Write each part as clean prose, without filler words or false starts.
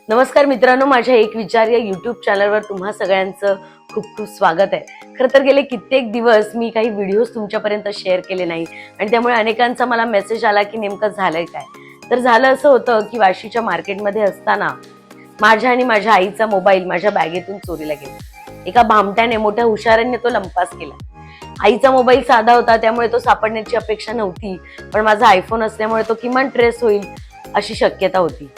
नमस्कार मित्रांनो, माझ्या एक विचार या YouTube चॅनलवर तुम्हा सगळ्यांचं खूप खूप स्वागत आहे। खरं तर गेले कित्येक दिवस मी काही व्हिडिओज तुमच्यापर्यंत शेअर केले नाही आणि त्यामुळे अनेकांचा मला मेसेज आला की नेमकं झालंय काय। तर झालं असं होतं की वाशीच्या मार्केटमध्ये असताना माझ्या आणि माझ्या आईचा मोबाईल माझ्या बॅगेतून चोरीला गेला। एका भामट्याने मोठ्या हुशारीने तो लंपास केला। आईचा मोबाईल साधा होता त्यामुळे तो सापडण्याची अपेक्षा नव्हती, पण माझा आयफोन असल्यामुळे तो किमान ट्रेस होईल अशी शक्यता होती,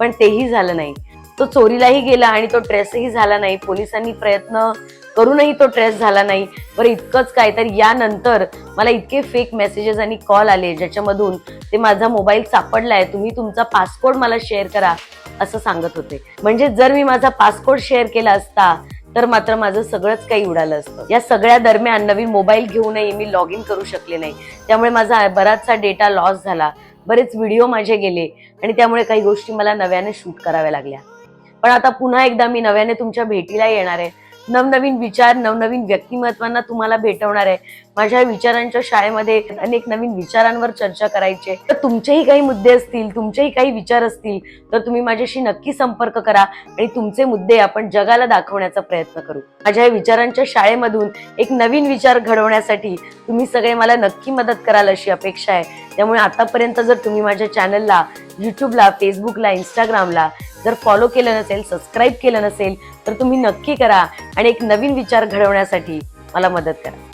पण तेही झालं नाही। तो चोरीलाही गेला आणि तो ट्रेसही झाला नाही। पोलिसांनी प्रयत्न करूनही तो ट्रेस झाला नाही। बरं इतकंच काय, तर यानंतर मला इतके फेक मेसेजेस आणि कॉल आले ज्याच्यामधून ते माझा मोबाईल सापडलाय, तुम्ही तुमचा पासकोड मला शेअर करा असं सांगत होते। म्हणजे जर मी माझा पासकोड शेअर केला असता तर मात्र माझं सगळंच काही उडालं असतं। या सगळ्या दरम्यान नवीन मोबाईल घेऊनही मी लॉग इन करू शकले नाही, त्यामुळे माझा बराचसा डेटा लॉस झाला। बरेच व्हिडिओ माझे गेले आणि त्यामुळे काही गोष्टी मला नव्याने शूट कराव्या लागल्या। पण आता पुन्हा एकदा मी नव्याने तुमच्या भेटीला येणार आहे। नवनवीन विचार, नवनवीन व्यक्तिमत्वांना तुम्हाला भेटवणार आहे। माझ्या विचारांच्या शाळेमध्ये अनेक नवीन विचारांवर चर्चा करायची। तर तुमचेही काही मुद्दे असतील, तुमचेही काही विचार असतील तर तुम्ही माझ्याशी नक्की संपर्क करा आणि तुमचे मुद्दे आपण जगाला दाखवण्याचा प्रयत्न करू। माझ्या विचारांच्या शाळेमधून एक नवीन विचार घडवण्यासाठी तुम्ही सगळे मला नक्की मदत कराल अशी अपेक्षा आहे। त्यामुळे आतापर्यंत जर तुम्ही माझ्या चॅनलला यूट्यूबला, फेसबुकला, इंस्टाग्रामला जर फॉलो केलं नसेल, सबस्क्राईब केलं नसेल तर तुम्ही नक्की करा आणि एक नवीन विचार घडवण्यासाठी मला मदत करा।